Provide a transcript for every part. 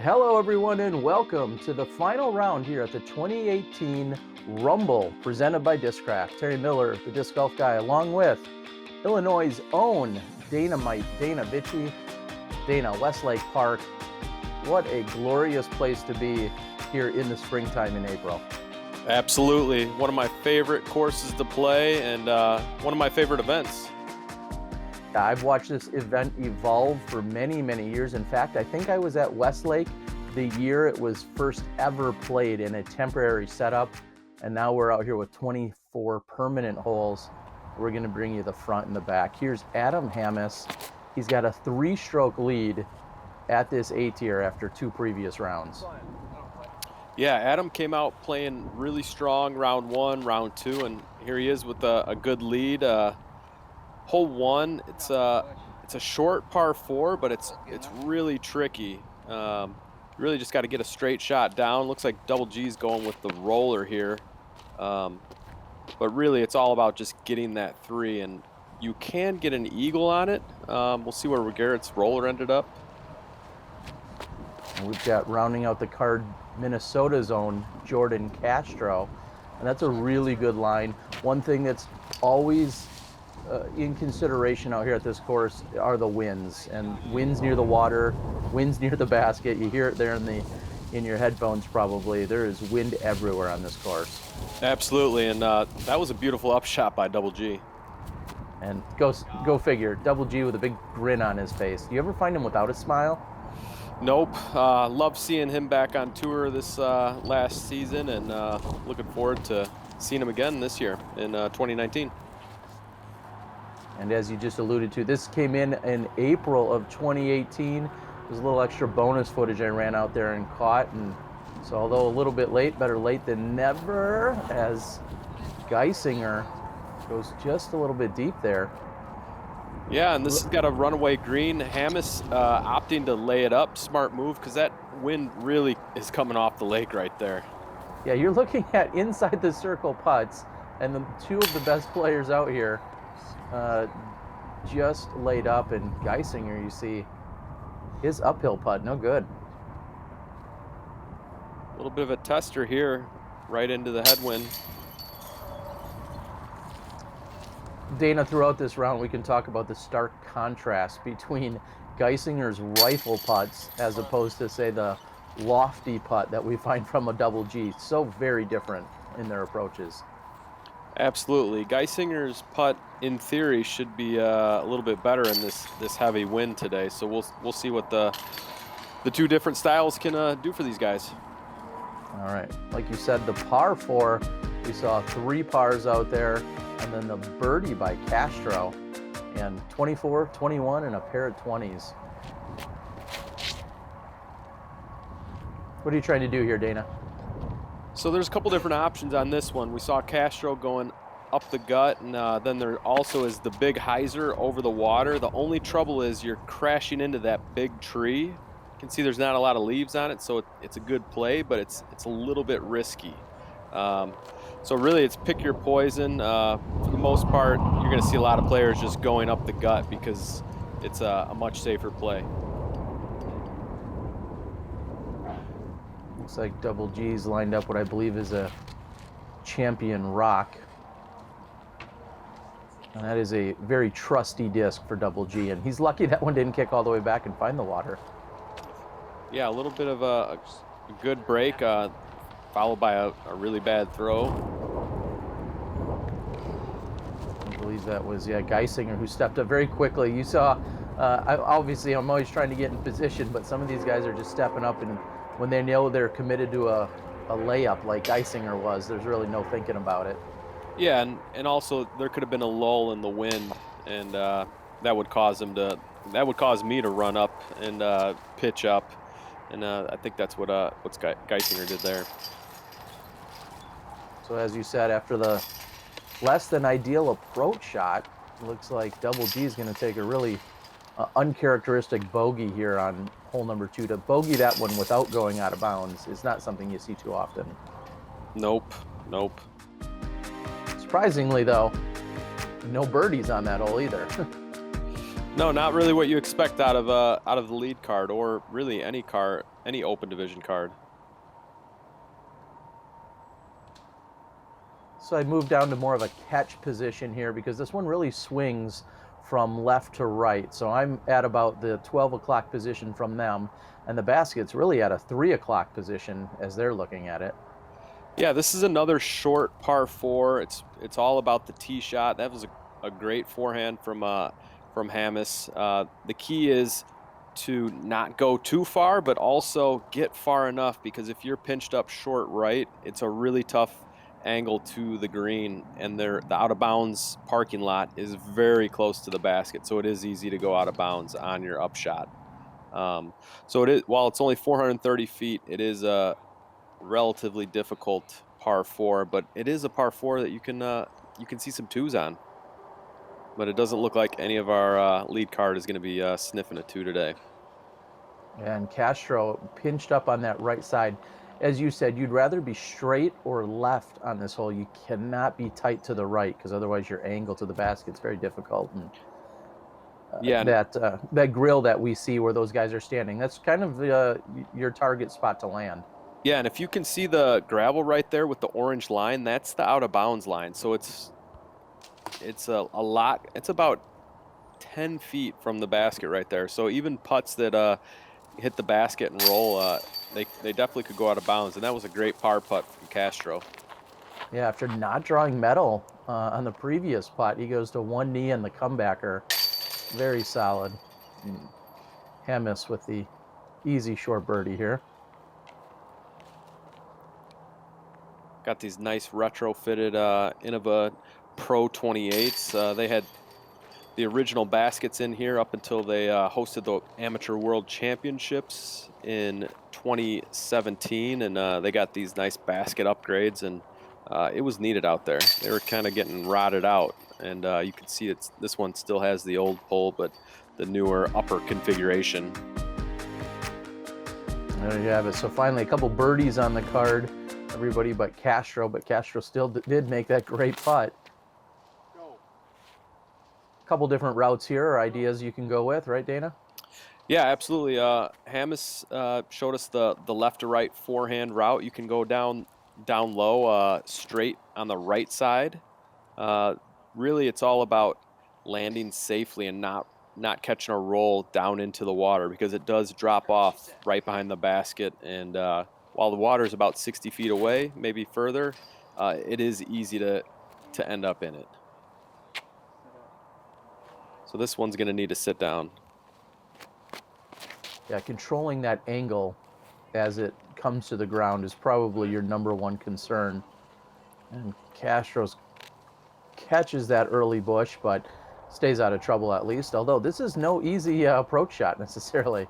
Hello, everyone, and welcome to the final round here at the 2018 Rumble, presented by Discraft. Terry Miller, the disc golf guy, along with Illinois' own Dana Vicich, Dana, Westlake Park. What a glorious place to be here in the springtime in April. Absolutely. One of my favorite courses to play and one of my favorite events. I've watched this event evolve for many, many years. In fact, I think I was at Westlake the year it was first ever played in a temporary setup. And now we're out here with 24 permanent holes. We're going to bring you the front and the back. Here's Adam Hammes. He's got a 3-stroke lead at this A-tier after 2 previous rounds. Yeah, Adam came out playing really strong round 1, round 2, and here he is with a good lead. Hole 1, it's a short par 4, but it's really tricky. Really just got to get a straight shot down. Looks like Double G's going with the roller here. But really it's all about just getting that 3, and you can get an eagle on it. We'll see where Garrett's roller ended up. And we've got, rounding out the card, Minnesota's own Jordan Castro, and that's a really good line. One thing that's always in consideration out here at this course are the winds, and winds near the water, winds near the basket. You hear it there in your headphones probably. There is wind everywhere on this course. Absolutely, and that was a beautiful upshot by Double G. And go figure, Double G with a big grin on his face. Do you ever find him without a smile? Nope. Love seeing him back on tour this last season, and looking forward to seeing him again this year in 2019. And as you just alluded to, this came in April of 2018. There's a little extra bonus footage I ran out there and caught. And so although a little bit late, better late than never, as Geisinger goes just a little bit deep there. Yeah, and this has got a runaway green. Hammes opting to lay it up. Smart move, because that wind really is coming off the lake right there. Yeah, you're looking at inside the circle putts, and the 2 of the best players out here just laid up, and Geisinger, you see his uphill putt, no good. A little bit of a tester here, right into the headwind. Dana, throughout this round, we can talk about the stark contrast between Geisinger's rifle putts as opposed to, say, the lofty putt that we find from a Double G. So very different in their approaches. Absolutely. Geisinger's putt, in theory, should be a little bit better in this heavy wind today. So we'll see what the 2 different styles can do for these guys. All right. Like you said, the par 4, we saw 3 pars out there, and then the birdie by Castro, and 24, 21, and a pair of 20s. What are you trying to do here, Dana? So there's a couple different options on this one. We saw Castro going up the gut, and then there also is the big hyzer over the water. The only trouble is you're crashing into that big tree. You can see there's not a lot of leaves on it, so it's a good play, but it's a little bit risky. So really it's pick your poison. For the most part, you're going to see a lot of players just going up the gut because it's a much safer play. Looks like Double G's lined up what I believe is a Champion Rock. And that is a very trusty disc for Double G, and he's lucky that one didn't kick all the way back and find the water. Yeah, a little bit of a good break, followed by a really bad throw. I believe that was, Geisinger, who stepped up very quickly. You saw, obviously I'm always trying to get in position, but some of these guys are just stepping up, and when they know they're committed to a layup like Geisinger was, there's really no thinking about it. Yeah, and also there could have been a lull in the wind, and that would cause me to run up and pitch up, and I think that's what Geisinger did there. So as you said, after the less than ideal approach shot, it looks like Double G is going to take a really uncharacteristic bogey here on hole number 2. To bogey that one without going out of bounds is not something you see too often. Nope. Surprisingly, though, no birdies on that hole either. No, not really what you expect out of the lead card, or really any card any open division card. So I moved down to more of a catch position here because this one really swings from left to right. So I'm at about the 12 o'clock position from them, and the basket's really at a 3 o'clock position as they're looking at it. Yeah, this is another short par 4. It's all about the tee shot. That was a great forehand from Hammis. The key is to not go too far, but also get far enough, because if you're pinched up short right, it's a really tough angle to the green, and the out of bounds parking lot is very close to the basket, so it is easy to go out of bounds on your upshot. So it is, while it's only 430 feet, it is a relatively difficult par 4, but it is a par 4 that you can see some 2s on. But it doesn't look like any of our lead card is going to be sniffing a 2 today. And Castro pinched up on that right side. As you said, you'd rather be straight or left on this hole. You cannot be tight to the right, because otherwise your angle to the basket's very difficult. And yeah, that grill that we see where those guys are standing, that's kind of your target spot to land. Yeah, and if you can see the gravel right there with the orange line, that's the out of bounds line. So it's a lot. It's about 10 feet from the basket right there. So even putts that hit the basket and roll, they definitely could go out of bounds. And that was a great par putt from Castro. Yeah, after not drawing metal on the previous putt, he goes to one knee and the comebacker. Very solid. Hammis with the easy short birdie here. Got these nice retrofitted Innova Pro 28s. They had the original baskets in here up until they hosted the Amateur World Championships in 2017, and they got these nice basket upgrades, and it was needed out there. They were kind of getting rotted out, and you can see this one still has the old pole, but the newer upper configuration. There you have it. So finally, a couple birdies on the card. Everybody but Castro still did make that great putt. A couple different routes here, or ideas you can go with, right, Dana? Yeah, absolutely. Hammis showed us the left to right forehand route. You can go down low, straight on the right side. Really, it's all about landing safely and not catching a roll down into the water, because it does drop off right behind the basket, and while the water is about 60 feet away, maybe further, it is easy to end up in it. So this one's going to need to sit down. Yeah, controlling that angle as it comes to the ground is probably your number one concern. And Castro's catches that early bush, but stays out of trouble at least, although this is no easy approach shot necessarily.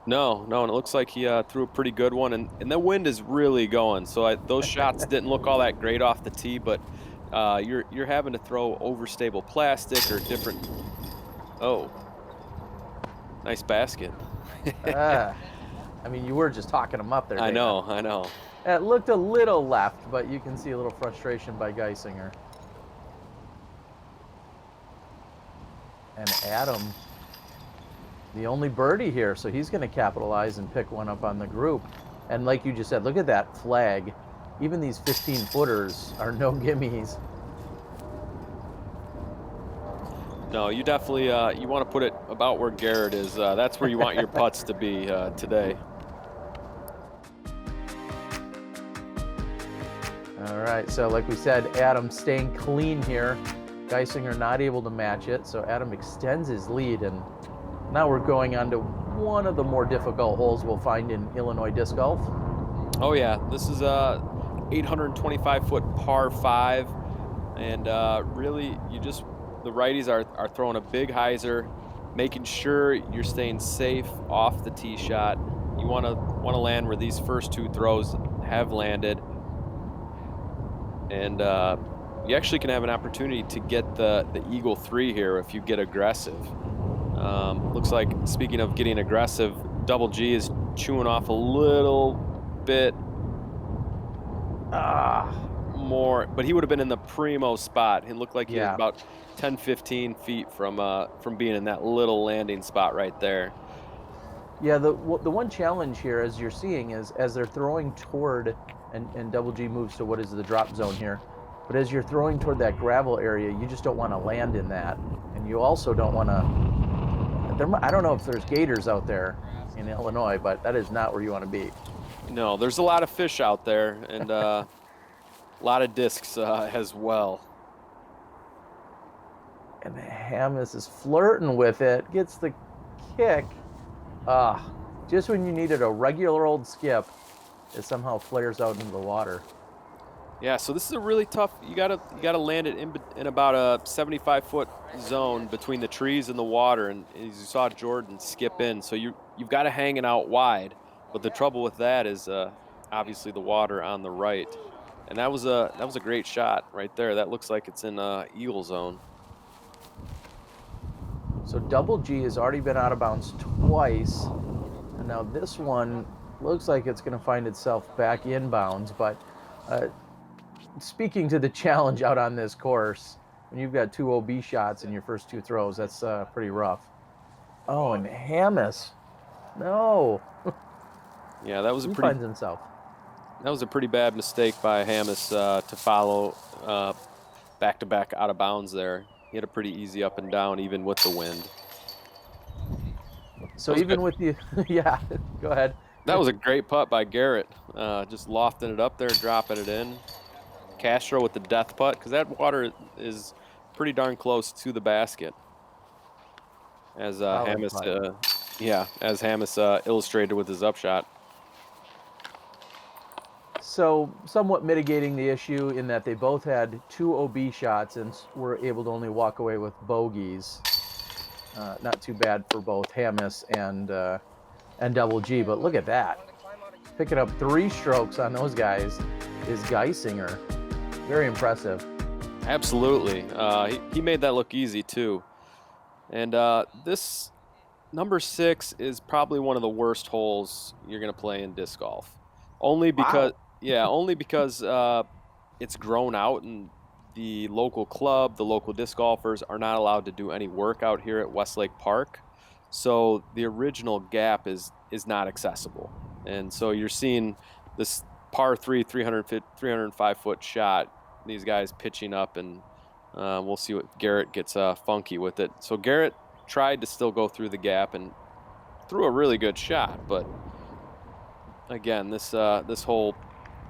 No, and it looks like he threw a pretty good one, and the wind is really going, so those shots didn't look all that great off the tee, but you're having to throw overstable plastic or different. Oh, nice basket. I mean, you were just talking him up there, Dana. I know. It looked a little left, but you can see a little frustration by Geisinger. And Adam, the only birdie here, so he's going to capitalize and pick one up on the group. And like you just said, look at that flag. Even these 15-footers are no gimmies. No, you definitely you want to put it about where Garrett is. That's where you want your putts to be today. All right, so like we said, Adam staying clean here. Geisinger not able to match it, so Adam extends his lead, and now we're going on to one of the more difficult holes we'll find in Illinois disc golf. Oh yeah, this is a 825-foot par 5, and really the righties are throwing a big hyzer, making sure you're staying safe off the tee shot. You want to land where these first 2 throws have landed, and you actually can have an opportunity to get the Eagle 3 here if you get aggressive. Looks like, speaking of getting aggressive, Double G is chewing off a little bit more, but he would have been in the primo spot. It looked like he was about 10-15 feet from being in that little landing spot right there. Yeah, the one challenge here, as you're seeing, is as they're throwing toward, and Double G moves to what is the drop zone here, but as you're throwing toward that gravel area, you just don't want to land in that, and you also don't want to. I don't know if there's gators out there in Illinois, but that is not where you want to be. No, there's a lot of fish out there, and a lot of discs as well. And Hamas is flirting with it, gets the kick. Just when you needed a regular old skip, it somehow flares out into the water. Yeah, so this is a really tough. You gotta land it in about a 75-foot zone between the trees and the water, and as you saw Jordan skip in, so you've got to hang it out wide. But the trouble with that is obviously the water on the right, and that was a great shot right there. That looks like it's in eagle zone. So Double G has already been out of bounds twice, and now this one looks like it's going to find itself back in bounds. But speaking to the challenge out on this course, when you've got 2 OB shots in your first 2 throws, that's pretty rough. Oh, and Hamas, no. Yeah, that was he finds himself. That was a pretty bad mistake by Hamas to follow back-to-back out of bounds there. He had a pretty easy up and down, even with the wind. So even with the, yeah, go ahead. That was a great putt by Garrett. Just lofting it up there, dropping it in. Castro with the death putt, because that water is pretty darn close to the basket. As Hamas, as Hamas illustrated with his upshot. So somewhat mitigating the issue in that they both had 2 OB shots and were able to only walk away with bogeys. Not too bad for both Hamas and Double G, but look at that. Picking up 3 strokes on those guys is Geisinger. Very impressive. Absolutely. He made that look easy too. And this number 6 is probably one of the worst holes you're going to play in disc golf. Only because it's grown out, and the local club, the local disc golfers are not allowed to do any work out here at Westlake Park. So the original gap is not accessible. And so you're seeing this par 3, 305-foot shot, these guys pitching up, and we'll see what Garrett gets funky with it. So Garrett tried to still go through the gap and threw a really good shot, but again, this hole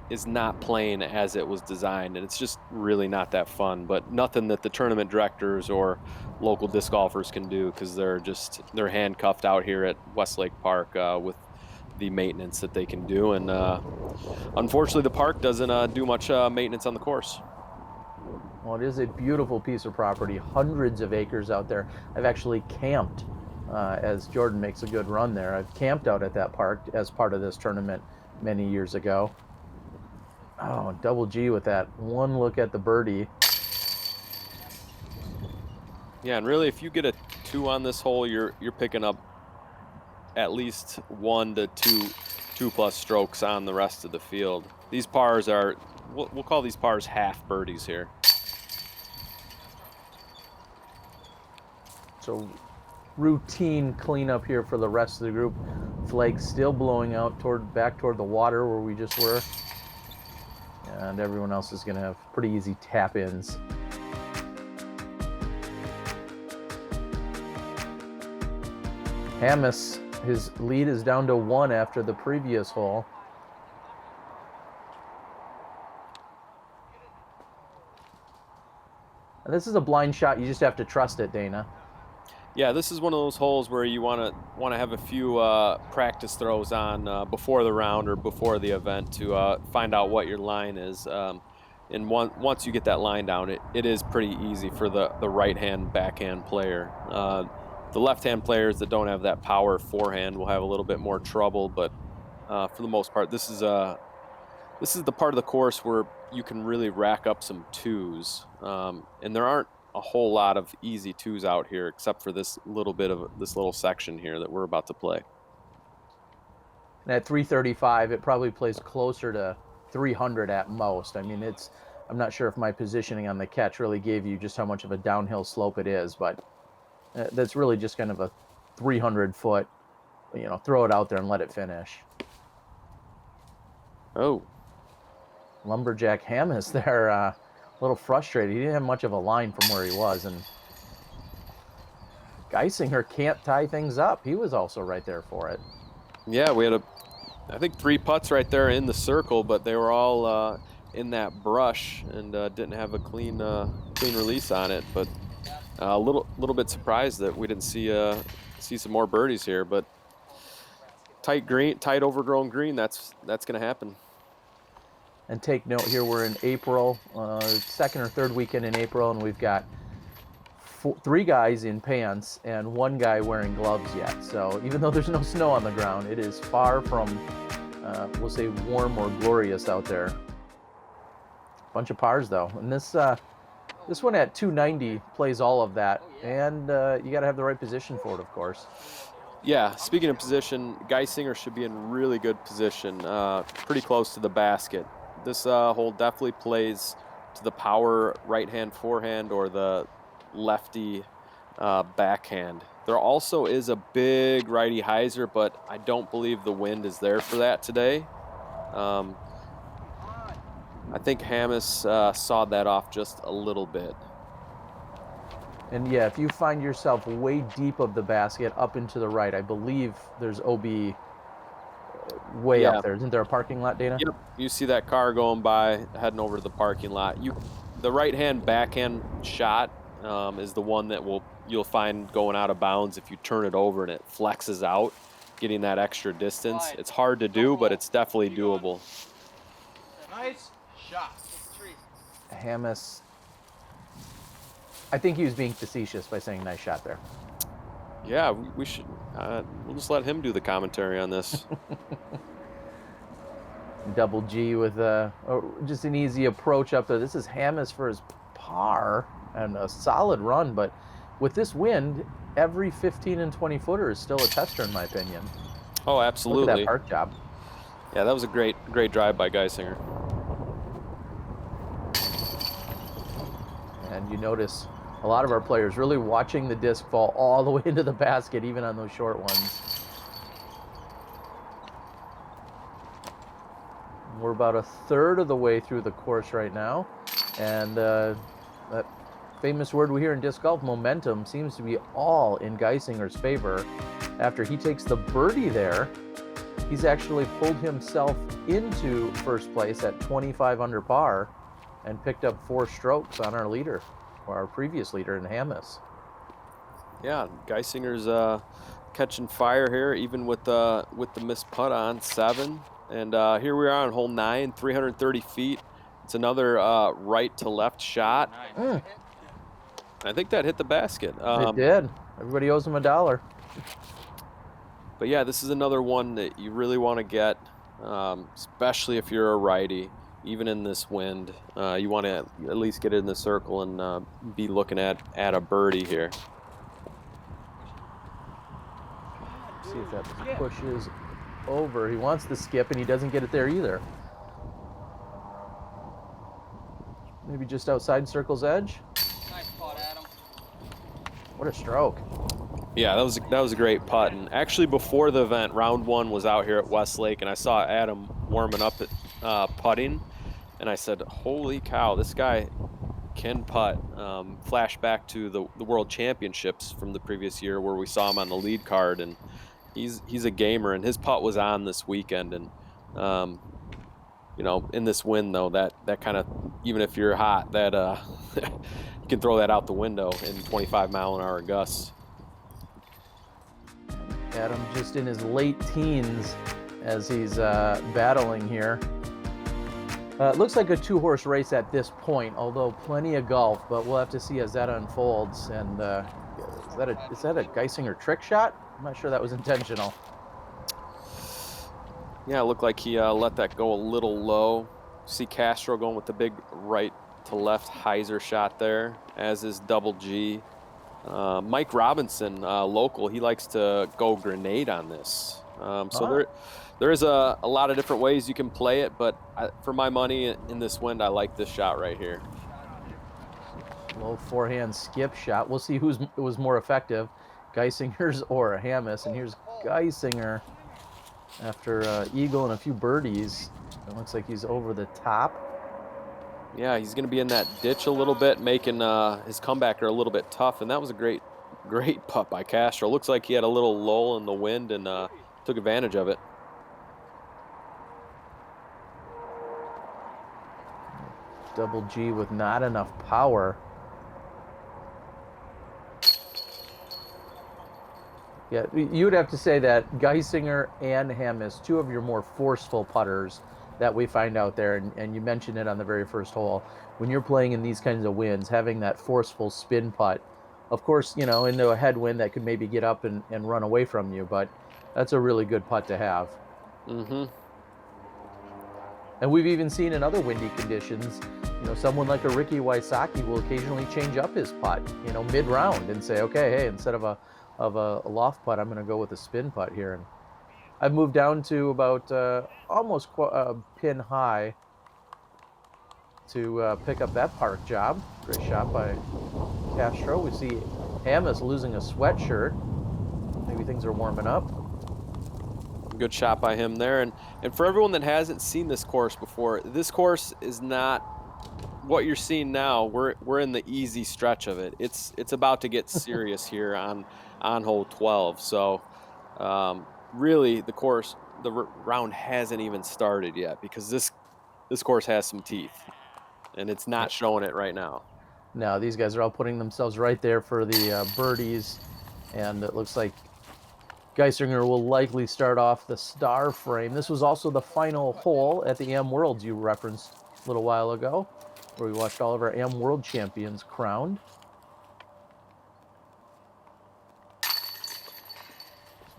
is not playing as it was designed, and it's just really not that fun. But nothing that the tournament directors or local disc golfers can do, because they're handcuffed out here at Westlake Park with the maintenance that they can do. And unfortunately, the park doesn't do much maintenance on the course. Well, it is a beautiful piece of property, hundreds of acres out there. I've actually camped as Jordan makes a good run there. I've camped out at that park as part of this tournament many years ago. Oh, Double G with that one look at the birdie. Yeah, and really, if you get a 2 on this hole, you're picking up at least 1 to 2 plus strokes on the rest of the field. These pars are, we'll call these pars half birdies here. So routine cleanup here for the rest of the group. Flags still blowing out back toward the water where we just were. And everyone else is going to have pretty easy tap-ins. Hamas, his lead is down to 1 after the previous hole. And this is a blind shot. You just have to trust it, Dana. Yeah, this is one of those holes where you want to have a few practice throws on before the round or before the event to find out what your line is. And once you get that line down, it is pretty easy for the right-hand backhand player. The left-hand players that don't have that power forehand will have a little bit more trouble, but for the most part, this is the part of the course where you can really rack up some 2s, and there aren't a whole lot of easy 2s out here, except for this little section here that we're about to play. And at 335, it probably plays closer to 300 at most. I mean, I'm not sure if my positioning on the catch really gave you just how much of a downhill slope it is, but that's really just kind of a 300-foot throw it out there and let it finish. Oh. Lumberjack Hamas there, a little frustrated. He didn't have much of a line from where he was, and Geisinger can't tie things up. He was also right there for it. Yeah, we had I think 3 putts right there in the circle, but they were all in that brush and didn't have a clean release on it. But a little bit surprised that we didn't see some more birdies here. But tight overgrown green. That's going to happen. And take note here, we're in April, second or third weekend in April, and we've got 3 guys in pants and 1 guy wearing gloves yet. So even though there's no snow on the ground, it is far from, we'll say, warm or glorious out there. Bunch of pars though, and this one at 290 plays all of that, and you got to have the right position for it, of course. Yeah, speaking of position, Geisinger should be in really good position, pretty close to the basket. This hole definitely plays to the power right-hand forehand or the lefty backhand. There also is a big righty hyzer, but I don't believe the wind is there for that today. I think Hamas sawed that off just a little bit. And yeah, if you find yourself way deep of the basket up into the right, I believe there's OB way up there. Isn't there a parking lot, Dana? Yep. You see that car going by, heading over to the parking lot. The right-hand backhand shot is the one that you'll find going out of bounds if you turn it over and it flexes out, getting that extra distance. It's hard to do, but it's definitely doable. Nice shot. Hamas, I think he was being facetious by saying nice shot there. Yeah, we should. We'll just let him do the commentary on this. Double G with just an easy approach up there. This is Hamas for his par and a solid run, but with this wind, every 15 and 20 footer is still a tester in my opinion. Oh, absolutely. Look at that park job. Yeah, that was a great drive by Geisinger. And you notice a lot of our players really watching the disc fall all the way into the basket, even on those short ones. We're about a third of the way through the course right now. And that famous word we hear in disc golf, momentum, seems to be all in Geisinger's favor. After he takes the birdie there, he's actually pulled himself into first place at 25 under par and picked up 4 strokes on our leader, or our previous leader in Hamas. Yeah, Geisinger's catching fire here, even with the missed putt on 7. And here we are on hole 9, 330 feet. It's another right to left shot. I think that hit the basket. It did. Everybody owes him $1. But yeah, this is another one that you really want to get, especially if you're a righty. Even in this wind, you want to at least get it in the circle and be looking at a birdie here. See if that pushes over. He wants the skip, and he doesn't get it there either. Maybe just outside circle's edge. Nice spot, Adam. What a stroke. Yeah, that was a great putt. And actually, before the event, round 1 was out here at Westlake, and I saw Adam warming up at putting, and I said, "Holy cow, this guy can putt." Flashback to the World Championships from the previous year, where we saw him on the lead card, and he's a gamer, and his putt was on this weekend. And in this wind though, that kind of, even if you're hot, that you can throw that out the window in 25-mile-an-hour gusts. Adam just in his late teens as he's battling here. It looks like a 2-horse race at this point, although plenty of golf, but we'll have to see as that unfolds. And is that a Geisinger trick shot? I'm not sure that was intentional. Yeah, it looked like he let that go a little low. See Castro going with the big right to left hyzer shot there, as is Double G. Mike Robinson, local, he likes to go grenade on this. There is a lot of different ways you can play it, but for my money in this wind, I like this shot right here. Low forehand skip shot. We'll see who was more effective. Geisinger's or Hammes, and here's Geisinger after eagle and a few birdies. It looks like he's over the top. Yeah, he's going to be in that ditch a little bit, making his comebacker a little bit tough, and that was a great putt by Castro. Looks like he had a little lull in the wind and took advantage of it. Double G with not enough power. Yeah, you'd have to say that Geisinger and Hammes, two of your more forceful putters that we find out there, and you mentioned it on the very first hole. When you're playing in these kinds of winds, having that forceful spin putt, of course, you know, into a headwind that could maybe get up and run away from you, but that's a really good putt to have. Mm-hmm. And we've even seen in other windy conditions, you know, someone like a Ricky Wysocki will occasionally change up his putt, you know, mid-round and say, okay, hey, instead of a loft putt, I'm going to go with a spin putt here. And I've moved down to about almost pin high to pick up that park job. Great shot by Castro. We see Hammes losing a sweatshirt. Maybe things are warming up. Good shot by him there. And for everyone that hasn't seen this course before, this course is not what you're seeing now. We're in the easy stretch of it. It's about to get serious here on hole 12. So really the round hasn't even started yet, because this course has some teeth, and it's not showing it right now. Now these guys are all putting themselves right there for the birdies, and it looks like Geisinger will likely start off the star frame. This was also the final hole at the AM Worlds you referenced a little while ago, where we watched all of our AM World champions crowned.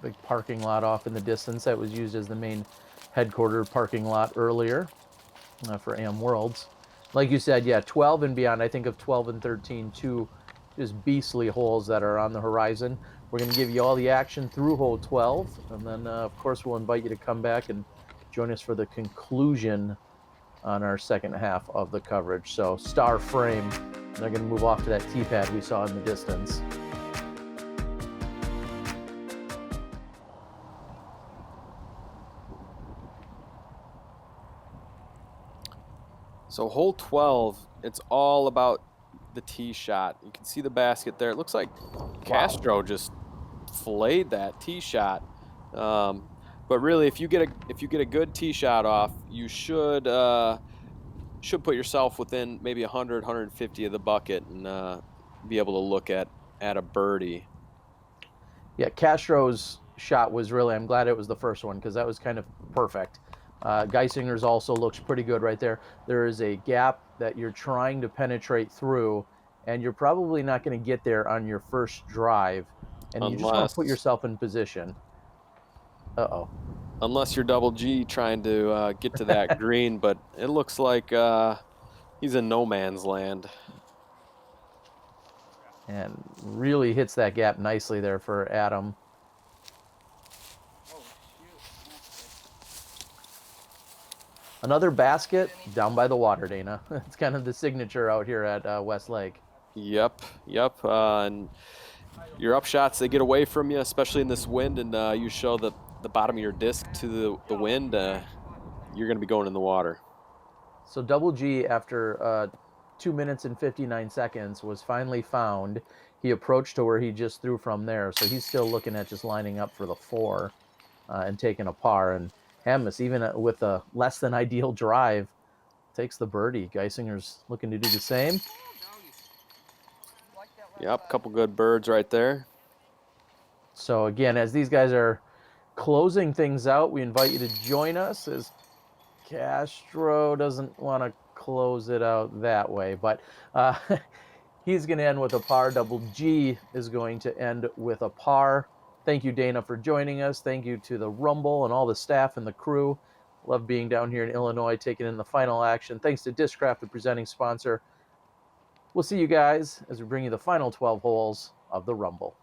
Big parking lot off in the distance that was used as the main headquarters parking lot earlier for AM Worlds. Like you said, yeah, 12 and beyond. I think of 12 and 13, two just beastly holes that are on the horizon. We're going to give you all the action through hole 12, and then, of course, we'll invite you to come back and join us for the conclusion on our second half of the coverage. So, star frame. They're going to move off to that tee pad we saw in the distance. So hole 12, it's all about the tee shot. You can see the basket there. It looks like Castro just filleted that tee shot. But really, if you get a good tee shot off, you should put yourself within maybe 100, 150 of the bucket and be able to look at a birdie. Yeah, Castro's shot was really, I'm glad it was the first one, because that was kind of perfect. Geisinger's also looks pretty good right there. There is a gap that you're trying to penetrate through, and you're probably not going to get there on your first drive, and you just want to put yourself in position. Uh-oh. Unless you're double G trying to get to that green, but it looks like he's in no man's land. And really hits that gap nicely there for Adam. Another basket down by the water, Dana. It's kind of the signature out here at Westlake. Yep. And your up shots, they get away from you, especially in this wind, and you show the bottom of your disc to the wind, you're going to be going in the water. So double G, after 2 minutes and 59 seconds, was finally found. He approached to where he just threw from there, so he's still looking at just lining up for the 4 and taking a par. And Hammes, even with a less than ideal drive, takes the birdie. Geisinger's looking to do the same. Yep, couple good birds right there. So again, as these guys are closing things out, we invite you to join us, as Castro doesn't want to close it out that way, but he's going to end with a par. Double G is going to end with a par. Thank you, Dana, for joining us. Thank you to the Rumble and all the staff and the crew. Love being down here in Illinois, taking in the final action. Thanks to Discraft, the presenting sponsor. We'll see you guys as we bring you the final 12 holes of the Rumble.